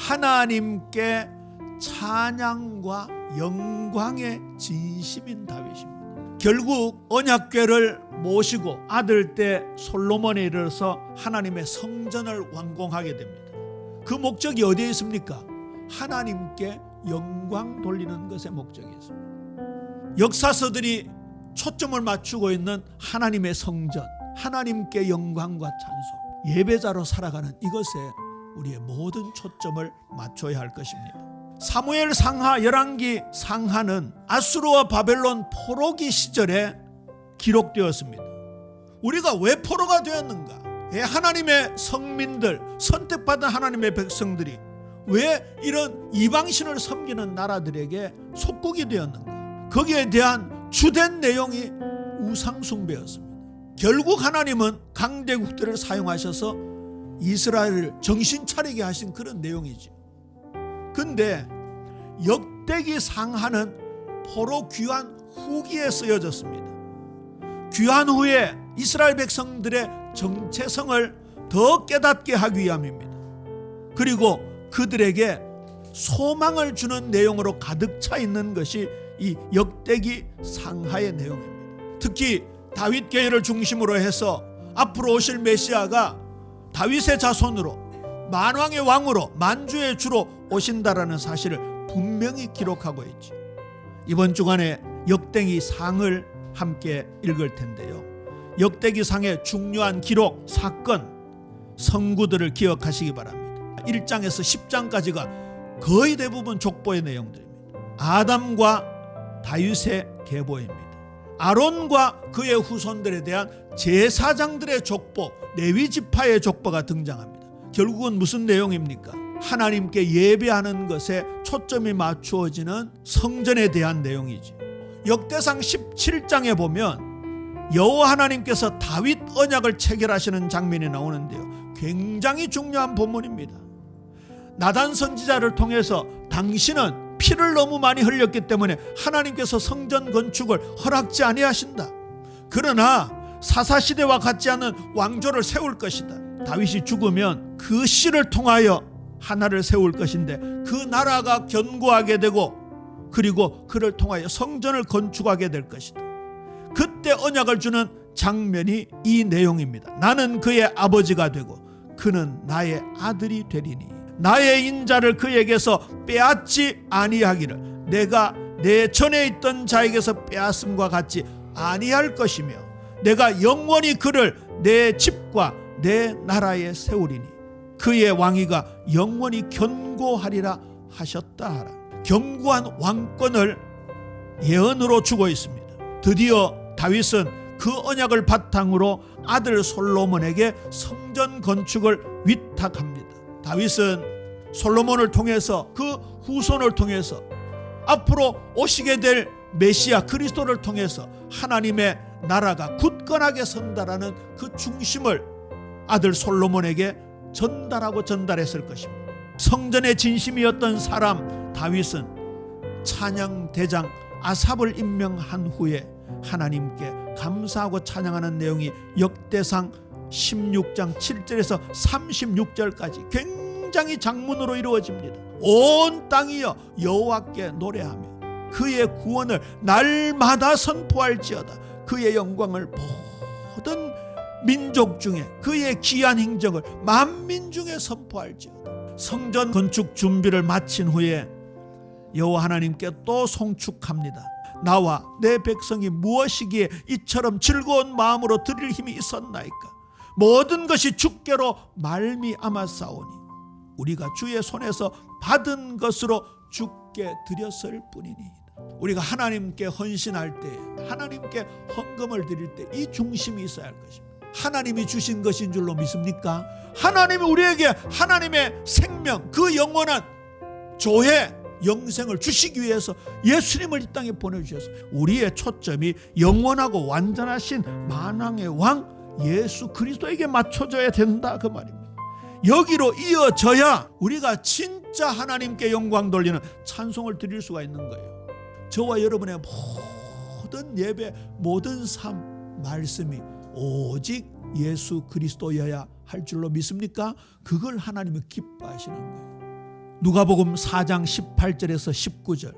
하나님께 찬양과 영광의 진심인 다윗입니다. 결국 언약궤를 모시고 아들 때 솔로몬에 이르러서 하나님의 성전을 완공하게 됩니다. 그 목적이 어디에 있습니까? 하나님께 영광 돌리는 것에 목적이 있습니다. 역사서들이 초점을 맞추고 있는 하나님의 성전, 하나님께 영광과 찬송, 예배자로 살아가는 이것에 우리의 모든 초점을 맞춰야 할 것입니다. 사무엘 상하, 열왕기 상하는 아수르와 바벨론 포로기 시절에 기록되었습니다. 우리가 왜 포로가 되었는가? 왜 하나님의 성민들, 선택받은 하나님의 백성들이 왜 이런 이방신을 섬기는 나라들에게 속국이 되었는가? 거기에 대한 주된 내용이 우상숭배였습니다. 결국 하나님은 강대국들을 사용하셔서 이스라엘을 정신 차리게 하신 그런 내용이죠. 근데 역대기 상하는 포로 귀환 후기에 쓰여졌습니다. 귀환 후에 이스라엘 백성들의 정체성을 더 깨닫게 하기 위함입니다. 그리고 그들에게 소망을 주는 내용으로 가득 차 있는 것이 이 역대기 상하의 내용입니다. 특히 다윗 계열을 중심으로 해서 앞으로 오실 메시아가 다윗의 자손으로 만왕의 왕으로 만주의 주로 오신다라는 사실을 분명히 기록하고 있죠. 이번 주간에 역대기 상을 함께 읽을 텐데요. 역대기 상의 중요한 기록, 사건, 성구들을 기억하시기 바랍니다. 1장에서 10장까지가 거의 대부분 족보의 내용들입니다. 아담과 다윗의 계보입니다. 아론과 그의 후손들에 대한 제사장들의 족보, 레위 지파의 족보가 등장합니다. 결국은 무슨 내용입니까? 하나님께 예배하는 것에 초점이 맞추어지는 성전에 대한 내용이죠. 역대상 17장에 보면 여호와 하나님께서 다윗 언약을 체결하시는 장면이 나오는데요. 굉장히 중요한 본문입니다. 나단 선지자를 통해서 당신은 피를 너무 많이 흘렸기 때문에 하나님께서 성전 건축을 허락지 아니하신다. 그러나 사사시대와 같지 않은 왕조를 세울 것이다. 다윗이 죽으면 그 씨를 통하여 하나를 세울 것인데 그 나라가 견고하게 되고 그리고 그를 통하여 성전을 건축하게 될 것이다. 그때 언약을 주는 장면이 이 내용입니다. 나는 그의 아버지가 되고 그는 나의 아들이 되리니 나의 인자를 그에게서 빼앗지 아니하기를 내가 내 전에 있던 자에게서 빼앗음과 같이 아니할 것이며 내가 영원히 그를 내 집과 내 나라에 세우리니 그의 왕위가 영원히 견고하리라 하셨다 하라. 견고한 왕권을 예언으로 주고 있습니다. 드디어 다윗은 그 언약을 바탕으로 아들 솔로몬에게 성전 건축을 위탁합니다. 다윗은 솔로몬을 통해서 그 후손을 통해서 앞으로 오시게 될 메시아 그리스도를 통해서 하나님의 나라가 굳건하게 선다라는 그 중심을 아들 솔로몬에게 전달하고 전달했을 것입니다. 성전의 진심이었던 사람 다윗은 찬양 대장 아삽을 임명한 후에 하나님께 감사하고 찬양하는 내용이 역대상 16장 7절에서 36절까지 굉장히 장문으로 이루어집니다. 온 땅이여 여호와께 노래하며 그의 구원을 날마다 선포할지어다. 그의 영광을 모든 민족 중에 그의 귀한 행적을 만민 중에 선포할지어다. 성전 건축 준비를 마친 후에 여호와 하나님께 또 송축합니다. 나와 내 백성이 무엇이기에 이처럼 즐거운 마음으로 드릴 힘이 있었나이까. 모든 것이 주께로 말미암았사오니 우리가 주의 손에서 받은 것으로 주께 드렸을 뿐이니이다. 우리가 하나님께 헌신할 때, 하나님께 헌금을 드릴 때 이 중심이 있어야 할 것입니다. 하나님이 주신 것인 줄로 믿습니까? 하나님이 우리에게 하나님의 생명, 그 영원한 조회, 영생을 주시기 위해서 예수님을 이 땅에 보내주셔서 우리의 초점이 영원하고 완전하신 만왕의 왕 예수 그리스도에게 맞춰져야 된다 그 말입니다. 여기로 이어져야 우리가 진짜 하나님께 영광 돌리는 찬송을 드릴 수가 있는 거예요. 저와 여러분의 모든 예배, 모든 삶, 말씀이 오직 예수 그리스도여야 할 줄로 믿습니까? 그걸 하나님은 기뻐하시는 거예요. 누가복음 4장 18절에서 19절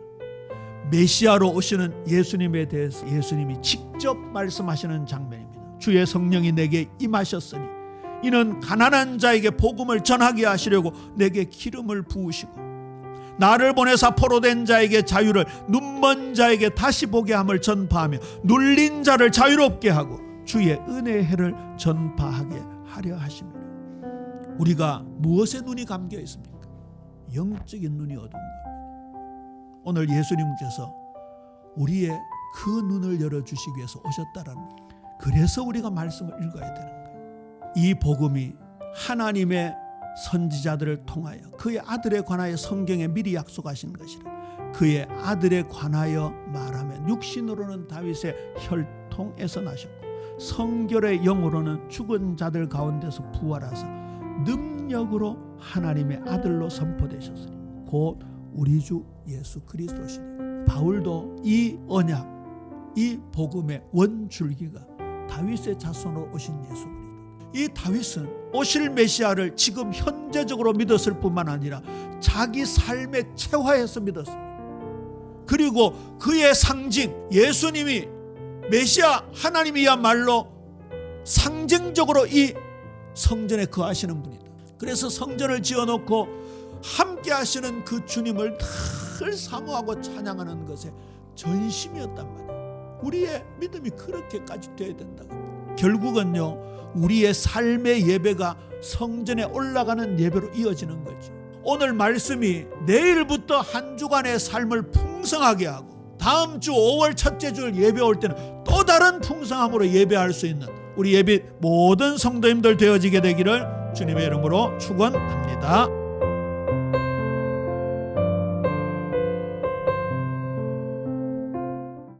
메시아로 오시는 예수님에 대해서 예수님이 직접 말씀하시는 장면입니다. 주의 성령이 내게 임하셨으니 이는 가난한 자에게 복음을 전하게 하시려고 내게 기름을 부으시고 나를 보내사 포로된 자에게 자유를, 눈먼 자에게 다시 보게 함을 전파하며 눌린 자를 자유롭게 하고 주의 은혜의 해를 전파하게 하려 하십니다. 우리가 무엇에 눈이 감겨 있습니까? 영적인 눈이 어두운 겁니다. 오늘 예수님께서 우리의 그 눈을 열어주시기 위해서 오셨다라는 거예요. 그래서 우리가 말씀을 읽어야 되는 거예요. 이 복음이 하나님의 선지자들을 통하여 그의 아들에 관하여 성경에 미리 약속하신 것이라. 그의 아들에 관하여 말하면 육신으로는 다윗의 혈통에서 나셨고 성결의 영으로는 죽은 자들 가운데서 부활하사 능력으로 하나님의 아들로 선포되셨으니 곧 우리 주 예수 그리스도시니. 바울도 이 언약, 이 복음의 원줄기가 다윗의 자손으로 오신 예수 그리스도. 이 다윗은 오실 메시아를 지금 현재적으로 믿었을 뿐만 아니라 자기 삶에 체화해서 믿었습니다. 그리고 그의 상징 예수님이 메시아 하나님이야말로 상징적으로 이 성전에 거하시는 분이다. 그래서 성전을 지어놓고 함께 하시는 그 주님을 늘 사모하고 찬양하는 것에 전심이었단 말이에요. 우리의 믿음이 그렇게까지 돼야 된다고. 결국은요, 우리의 삶의 예배가 성전에 올라가는 예배로 이어지는 거지. 오늘 말씀이 내일부터 한 주간의 삶을 풍성하게 하고 다음 주 5월 첫째 주 예배 올 때는 또 다른 풍성함으로 예배할 수 있는 우리 예배 모든 성도님들 되어지게 되기를 주님의 이름으로 축원합니다.